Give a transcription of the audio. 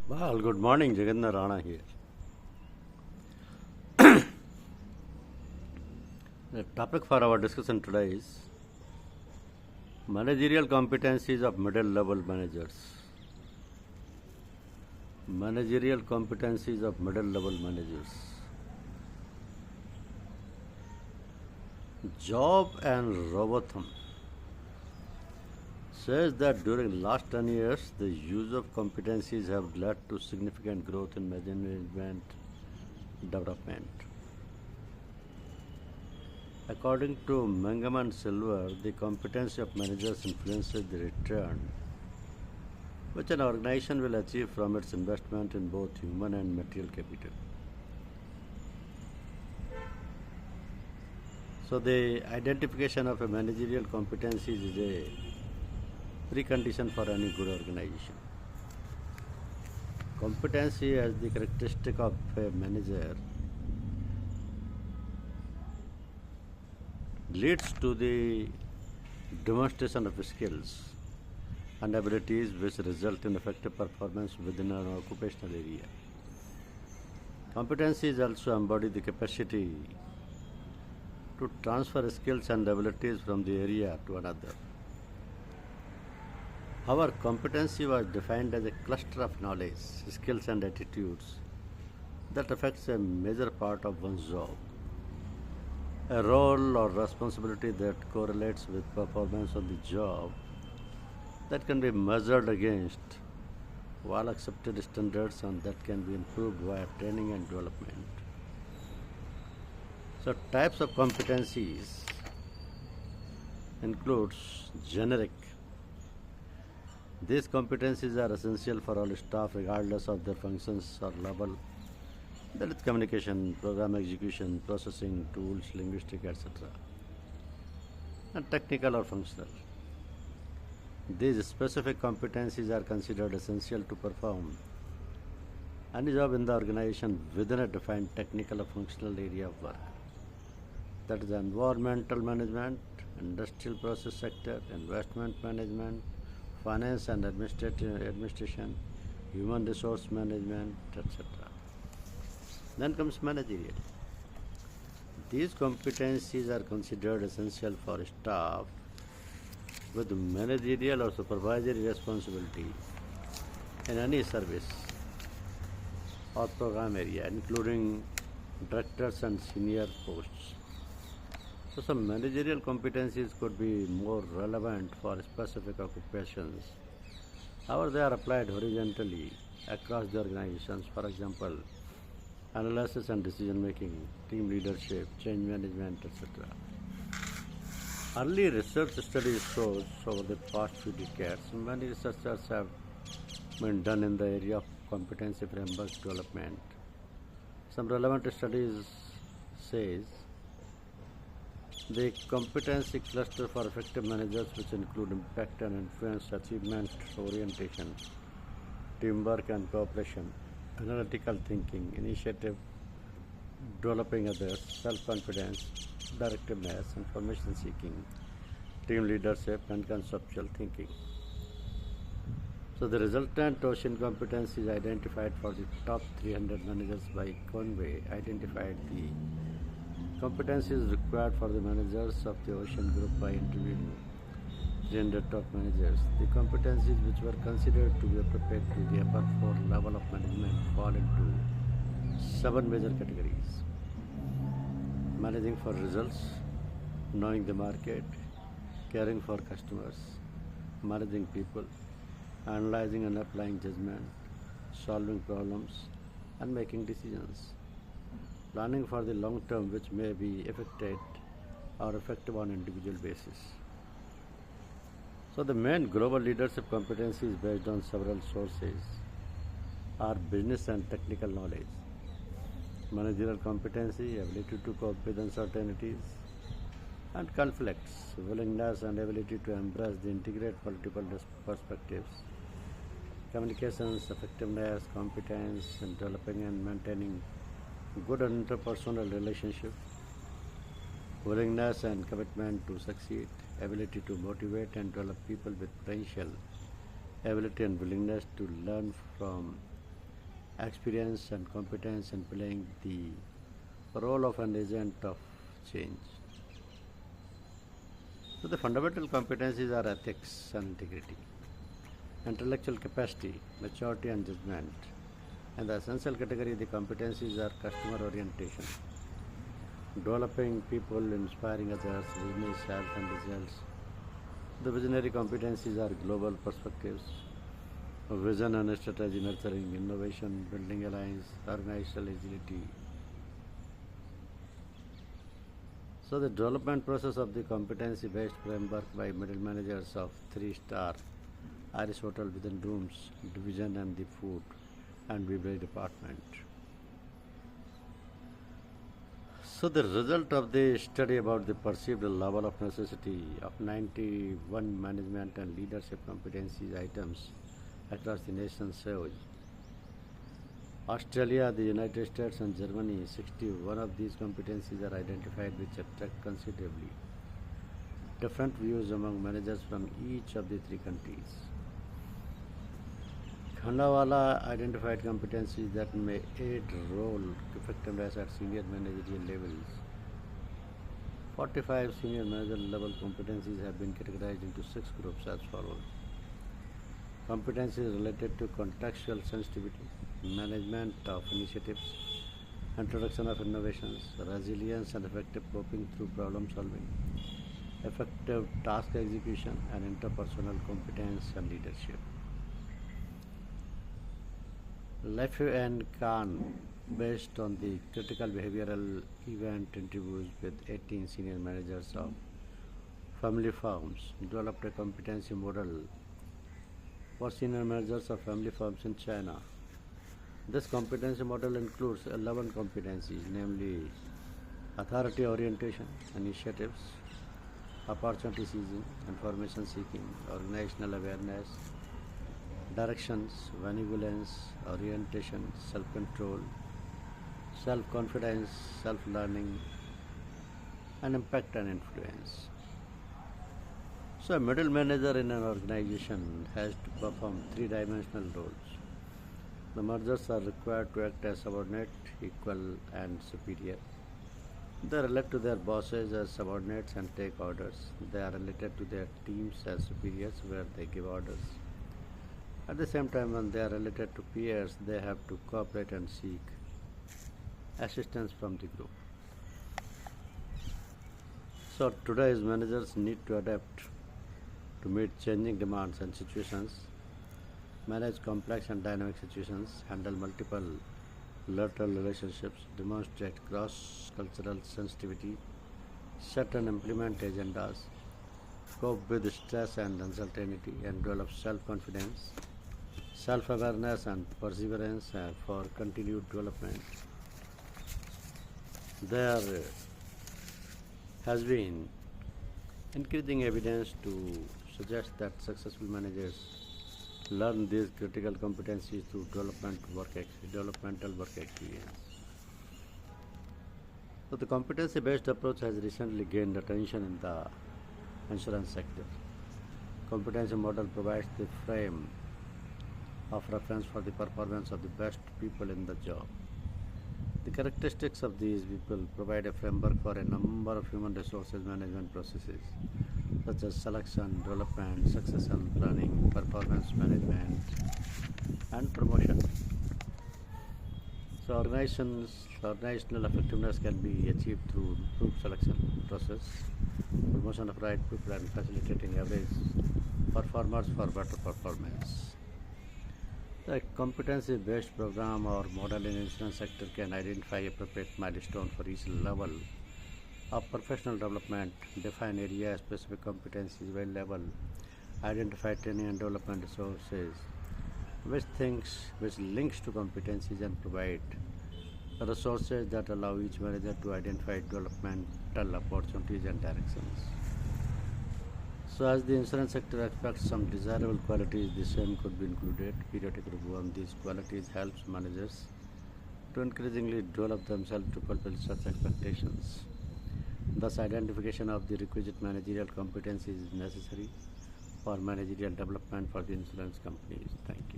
Well, good morning, Jagannath Rana here. The topic for our discussion today is managerial competencies of middle level managers. Managerial competencies of middle level managers. Job and Robotham says that during last 10 years, the use of competencies have led to significant growth in management development. According to Mangam and Silver, the competency of managers influences the return which an organization will achieve from its investment in both human and material capital. So the identification of a managerial competency is a precondition for any good organization. Competency as the characteristic of a manager leads to the demonstration of skills and abilities which result in effective performance within an occupational area. Competencies also embody the capacity to transfer skills and abilities from the area to another. Our competency was defined as a cluster of knowledge, skills and attitudes that affects a major part of one's job. A role or responsibility that correlates with performance on the job that can be measured against well accepted standards and that can be improved via training and development. So types of competencies includes generic. These competencies are essential for all staff regardless of their functions or level. That is communication, program execution, processing, tools, linguistic, etc. And technical or functional. These specific competencies are considered essential to perform any job in the organization within a defined technical or functional area of work. That is environmental management, industrial process sector, investment management, finance and administration, human resource management, etc. Then comes managerial. These competencies are considered essential for staff with managerial or supervisory responsibility in any service or program area, including directors and senior posts. So some managerial competencies could be more relevant for specific occupations. However, they are applied horizontally across the organizations. For example, analysis and decision making, team leadership, change management, etc. Early research studies shows over the past few decades, many researchers have been done in the area of competency framework development. Some relevant studies says the competency cluster for effective managers, which include impact and influence, achievement orientation, teamwork and cooperation, analytical thinking, initiative, developing others, self-confidence, directiveness, information seeking, team leadership, and conceptual thinking. So the resultant ocean competencies identified for the top 300 managers by Conway identified the competencies required for the managers of the ocean group by interviewing 300 top managers. The competencies which were considered to be appropriate to the upper four level of management fall into 7 major categories: managing for results, knowing the market, caring for customers, managing people, analyzing and applying judgment, solving problems, and making decisions, planning for the long term, which may be affected or effective on individual basis. So the main global leadership competencies based on several sources are business and technical knowledge, managerial competency, ability to cope with uncertainties and conflicts, willingness and ability to embrace the integrate multiple perspectives, communications, effectiveness, competence in developing and maintaining good interpersonal relationship, willingness and commitment to succeed, ability to motivate and develop people with potential, ability and willingness to learn from experience and competence in playing the role of an agent of change. So the fundamental competencies are ethics and integrity, intellectual capacity, maturity and judgment. And the essential category of the competencies are customer orientation, developing people, inspiring others, business health and results. The visionary competencies are global perspectives, vision and strategy, nurturing innovation, building alliance, organizational agility. So the development process of the competency-based framework by middle managers of 3-star Irish hotel within rooms, division and the food and beverage department. So the result of the study about the perceived level of necessity of 91 management and leadership competencies items across the nation shows Australia, the United States and Germany, 61 of these competencies are identified which attract considerably different views among managers from each of the three countries. Khandawala identified competencies that may aid role effectiveness at senior managerial levels. 45 senior manager level competencies have been categorized into 6 groups as follows. Competencies related to contextual sensitivity, management of initiatives, introduction of innovations, resilience and effective coping through problem solving, effective task execution and interpersonal competence and leadership. Leffe and Kahn, based on the critical behavioral event interviews with 18 senior managers of family firms, developed a competency model for senior managers of family firms in China. This competency model includes 11 competencies, namely authority orientation, initiatives, opportunity seizing, information seeking, organizational awareness, directions, benevolence, orientation, self-control, self-confidence, self-learning, and impact and influence. So a middle manager in an organization has to perform three-dimensional roles. The managers are required to act as subordinate, equal, and superior. They relate to their bosses as subordinates and take orders. They are related to their teams as superiors where they give orders. At the same time, when they are related to peers, they have to cooperate and seek assistance from the group. So today's managers need to adapt to meet changing demands and situations, manage complex and dynamic situations, handle multiple lateral relationships, demonstrate cross-cultural sensitivity, set and implement agendas, cope with stress and uncertainty, and develop self-confidence, self-awareness and perseverance for continued development. There has been increasing evidence to suggest that successful managers learn these critical competencies through developmental work experience. So the competency-based approach has recently gained attention in the insurance sector. Competency model provides the frame of reference for the performance of the best people in the job. The characteristics of these people provide a framework for a number of human resources management processes, such as selection, development, succession planning, performance management, and promotion. So organizational effectiveness can be achieved through improved selection process, promotion of right people, and facilitating average performers for better performance. The competency-based program or model in insurance sector can identify appropriate milestone for each level of professional development, define area-specific competencies by level, identify training and development resources, which links to competencies, and provide resources that allow each manager to identify developmental opportunities and directions. So as the insurance sector expects some desirable qualities, the same could be included. Periodic review on these qualities helps managers to increasingly develop themselves to fulfill such expectations. Thus, identification of the requisite managerial competencies is necessary for managerial development for the insurance companies. Thank you.